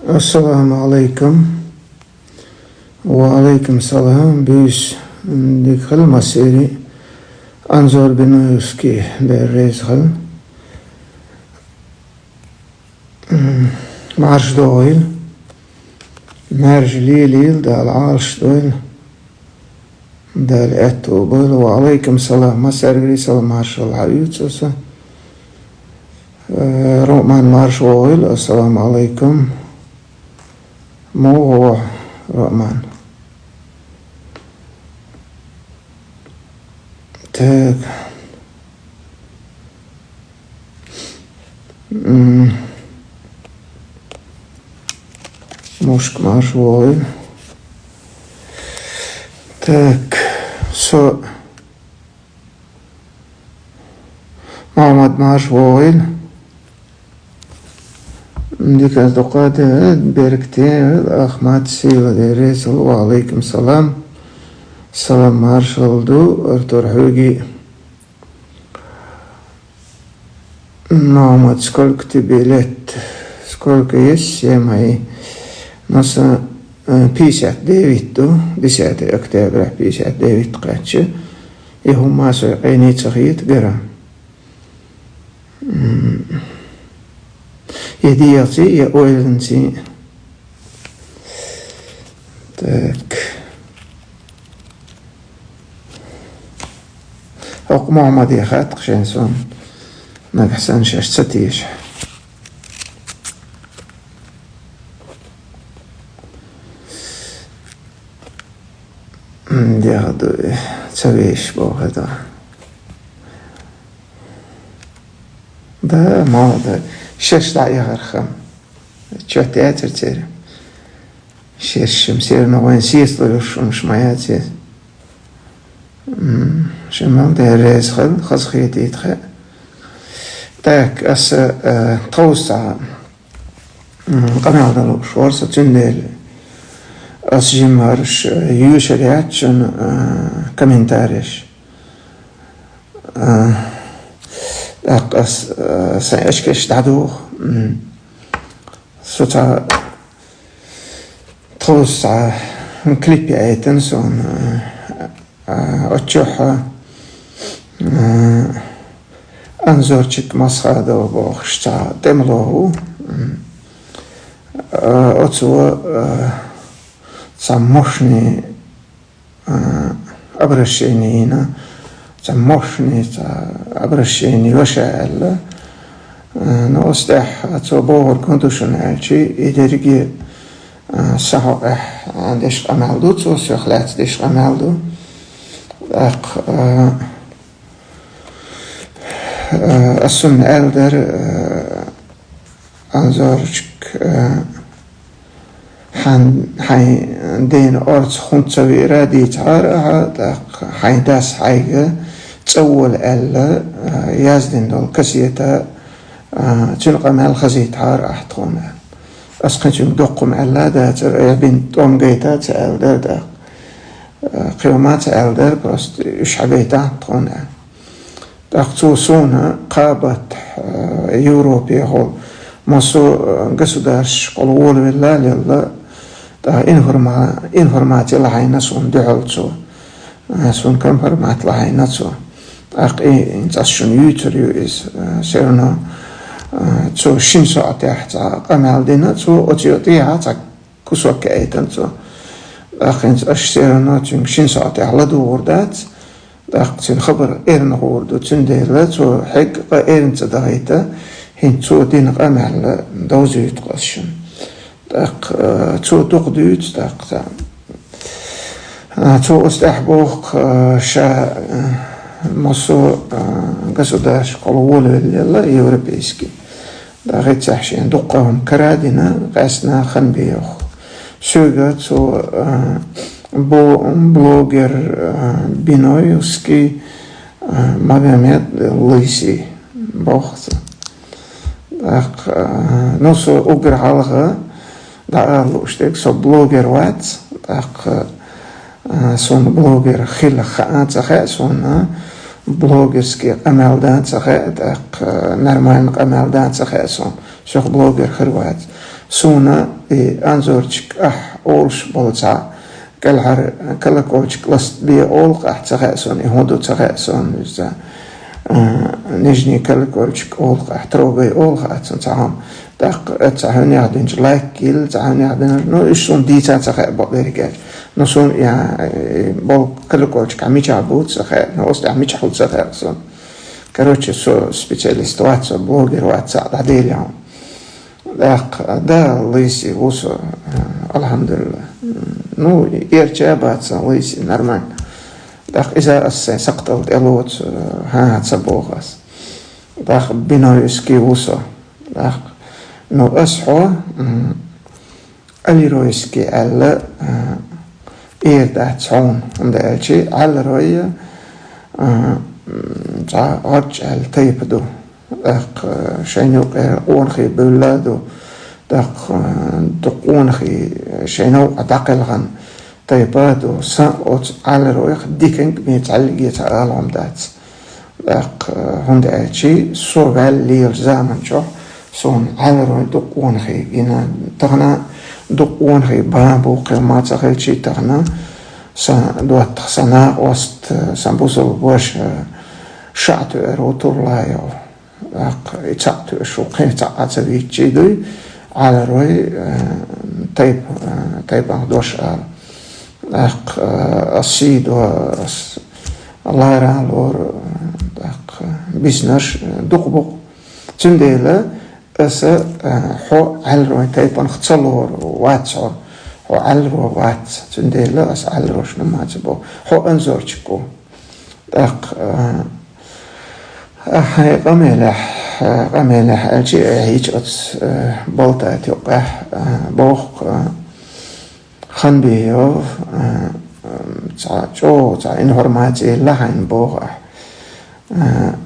Assalamu alaikum. Wa alaikum salam. Biz dikhal masiri anzor binoyuski berrezhal marsh doil marsh lilil dal arsh doil dal etubel. Wa alaikum salam masargri salam marshal hayutsa Roman marsh oil. Assalamu alaikum. Mo Roman. Так. Мушк марш воин. Так. Мамад марш воин. Диказ доqade berkte Ahmad Sila deres. Wa alaikum salam. Salam marshaldu Artur Hugi. Мамад, сколько тебе лет? Сколько есть? 7 мои. Нас 59 до 10 октября 59 قاتش. يهم ماسو عيني تغيت قرا. يدياتي يا أولنتي. Так. أو محمد يا خات قشنسون. ما بحسنش ستيش. دي هادو تسويش بو هذا. ده ما ده شش دعية غرخم. شو تأثر تير. شش مسير نوين سيس لوش مش ماياتي. شمال ده رئيس خذ خيتي يتخ. تاك أس توسع قناة دلو شورسة تندل أس جمارش يوشرياتشن كومنتاريش تاك أس سأشكش تعدو سوتا توسع كليبي أيتن سون أتشوح أنزورчик مسخادة وبوخشتا تملوه أتسوى سموشني أبرشينينا سموشني أبرشيني وشعل نوستح أتسوى بوغر كوندوشنالشي إدريجي سحوح عندش أمالدو تسوى سيخلات ديش أمالدو السن ألدر أنزارك حي دين أرض خنتسوي رادي تعارها حي داس حيجة تسول ألا يازدين دول كسيتا تلقى مال خزيت عار أحتونا أسقنتم دقم ألا دا بنت أم جيتا تألدر دا قيومات ألدر بس يشعبيتا أحتونا تأخذون قابة يوروبيا هو مصو قصداش قلول بالله لله تا إنفورماتي لهاينا سون دعوتو سون كمفورمات لهاينا سو أقي إنتشون يوتريو إس سيرنا تو شنسو أتيحت قمال دينا تو أتيوتيها تا كسوك أيتن تو أقي إنتشون تون شنسو أتيح لدور دات تأخذ خبر إيرن غوردو تندير تو حق إيرن تدايتا هين تو دين قمال دوزي يتقشن تو تقديت تو استحبوق شا مصو قصداش قلول الله يوروبيسكي دا غير تحشين دقهم كرادنا قاسنا خنبيوخ سوغا تو بلوجر بينويوسكي مغامد ليسي بوخت نصو اوغر حلقة دا لوشتك سو بلوجر وات سون بلوجر خيل خاطخ سون блогерский амалдан цахе, так нормальный амалдан цахе сон, шох блогер хрват. Суна и анзорчик олш болца, колокольчик ласт би олх цахе сон, и ходу цахе сон, нижний колокольчик олх, трогай олх цахам. Так цахам ядинч лайкил, цахам ядинч, ну и сон дица цахе болерикет. Но сон я бол колокольчик амичабут цахе, но ост амичахут цахе сон. Короче, со специалист ватса, блогер ватса, дадилям. Так, да, лыси, усо, алхамдулилlah. Ну, ирча батса, лыси, нормально. Так, иза ассе, сактал, элот, хаатса богас. Так, бинойски усо. Так, ну, асхо, алиройски алла, ирдат сон, ундальчи, алларойя, عرج التيبدو دق شينو أونخي بولادو دق دقونخي شينو أتقلغن تيبادو سأوت على رويخ ديكنك ميتعلقية تعالهم دات دق هند أتشي سوغال لير زامن شوح سون على روي دقونخي جينا تغنى دقونخي بابو قيمات غيتشي تغنى دوات سنة وسط سنبوزو بوش شعتو روتور لايو يتعتو شوقي تعتو يتشيدوي على روي تايب دوش السيدو الله يرالور بيزنش دقبق تنديلا أسا حو على روي تايب نختصلور واتسعو هو علرو وات تنديلا أس علرو شنو ما تبو هو أنزورشكو دق هاي قميلح الجي هيج بولتا تيوقع بوخ خنبيو تا انفورماتي لحين بوخ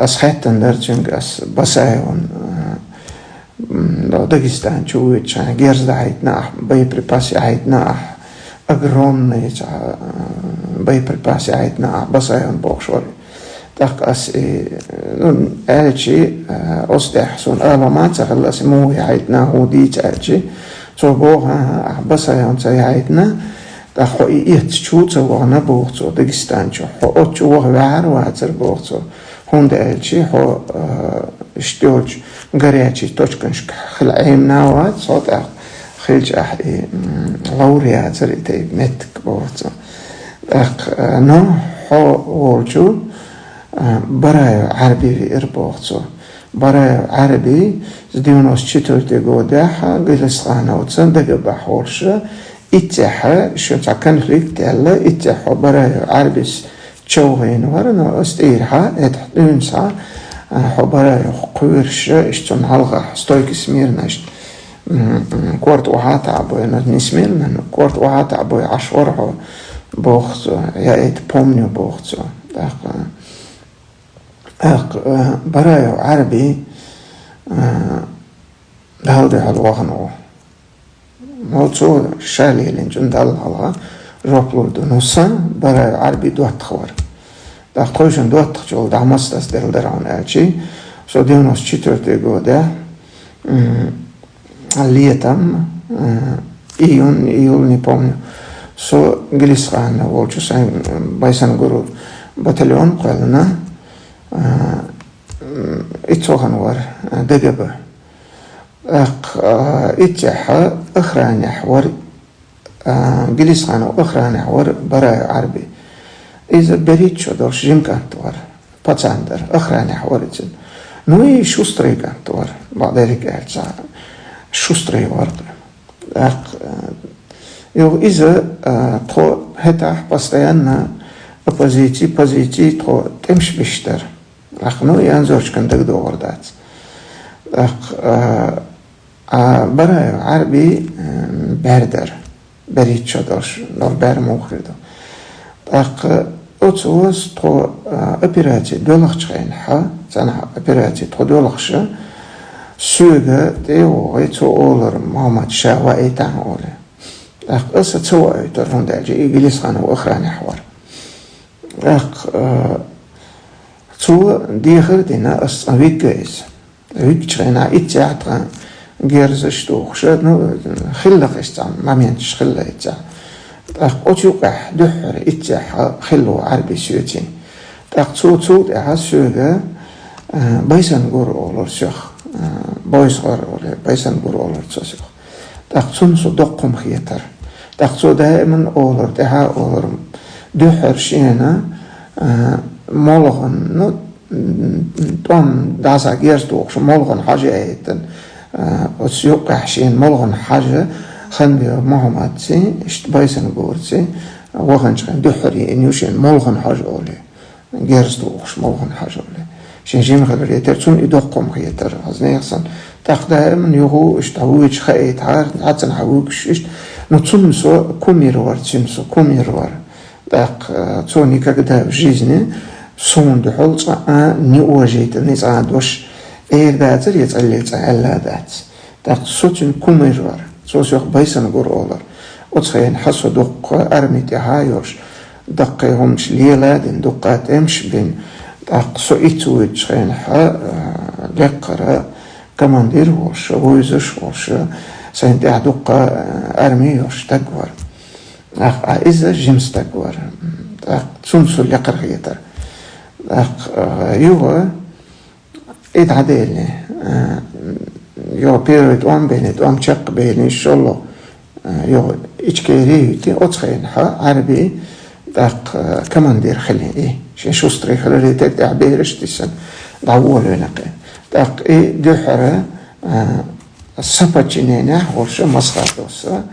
أس خيتن درجنج أس بسايون Дагестан чует, что герздает на боеприпасы, ает на огромные боеприпасы, ает на басайон бокшори. Так ас элчи остехсон аламат сахлас муи ает на худить элчи, so бога басайон ает на так хо иет чуца вона бокцо Дагестан чу хо отчу вахвар вацер бокцо хунда элчи хо штёч горячий точканшка хлаим нават сота хилж ахи лауреат зрите метк бовцо так но хо волчу бараю арби ирбовцо бараю арби с 94 года гилсхана уцен дага хорша итяха шо конфликт ялла итяха бараю арбис чоуин варно остирха этхдунса حبرا قويرش اشتون هلغا ستويك سميرناش كورت وهات عبوي نسميرنا كورت وهات عبوي عشورها بوخزو يا ايت بومنيو بوخزو برايو عربي دهالدي هالوغنو موتسو شالي لنجن دالها روبلو دونوسا برايو عربي دوات خوار Da qo'yishim do'ttiq jol damastas deldaron elchi so 94 года летом июль не помню so Гилисхана волчу сам Байсангуру батальон qo'yilna итсохан вар ДГБ اتجاه اخراني حوار Гилисхана اخراني حوار براي عربي إذا بريد شو دوش جيم كانتوار باتساندر أخراني حوارتين نوي شوستري كانتوار بعد ذلك أهلسا شوستري وارد يو إذا تو هتا постоянно позиции то темш бештер نو ينزوش كندق دور دات برای عربي بردر بريد شو دوش نور بر موخردو أتوس تو أبيراتي دولخشين ها زنا أبيراتي تو دولخشة سوغا ديو غيتو أولر محمد شاوا إيتان أولي أسا تسوى إيتر هندالجي إيجليس خانو أخراني حوار تو ديخر دينا أصلا جايز ويكشغنا إتجاعتها جيرزش توخش خلق إستعم ما مينش خلق إتجاع أتوقع دحر إتجاع خلو عربي سيوتين تو دعا سيوغا بايسان غور أولر سيوخ بايس غور أولر بايسان غور أولر سيوخ تنسو دقم خيتر تو دائما أولر دها أولر دحر شينا مولغن توم داسا جيرز دوخش مولغن حاجة ايتن وتسيوقع شين مولغن حاجة خندي مهماتسي اشت بايسن بورتسي وغنش دحري انيوشين مولغن حاجة اولي جيرز دوخش مولغن حاجة اولي شين جيم خلر يتر تون يدوقم خيتر هزني يخصن تاخده من يهو اشتعويج خايت عار عادسن حاويش اشت نتسون سو كوميروار تسيمسو كوميروار توني كده جيزني سون دحولت نيوجيت نيزا دوش داتر يتعلي تعلا دات سوتن كوميرور سوسيخ بايسن غور اولر وتخين حسو دق ارميتي هايوش دقيهمش ليلادن دقاتمش بين سو ايتويت خين لقرا كماندير وش ويزش وش سنتي دق ارميوش تقور إذا جيمس تقور سنسو لقر يتر يوه إيد عديلي يوه بيريد أم بينيد أم شق بيني شلو يوه إجكيري تي أتخين عربي كمان دير خليني شو ستري خليني تدع بيرش تسن دعوه لنقي دحرة السبا جنينة ورشو مسخاتوسا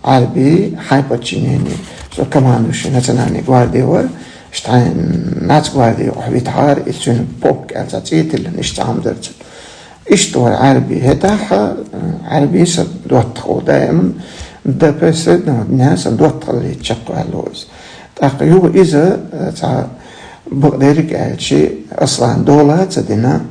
عربي حيبا جنيني سو كمان دوش نتناني قواردي ور اشتعين ناس قواردي وحبيت عار اتسون بوك الزاتيت اللي نشتعام درتن اشتوى عربي هتاحا عربي سدوتخو دائما دا بس الناس دوتخ اللي تشقوا هاللوز تاقيو إذا بقدرك شيء أصلا دولة تدينا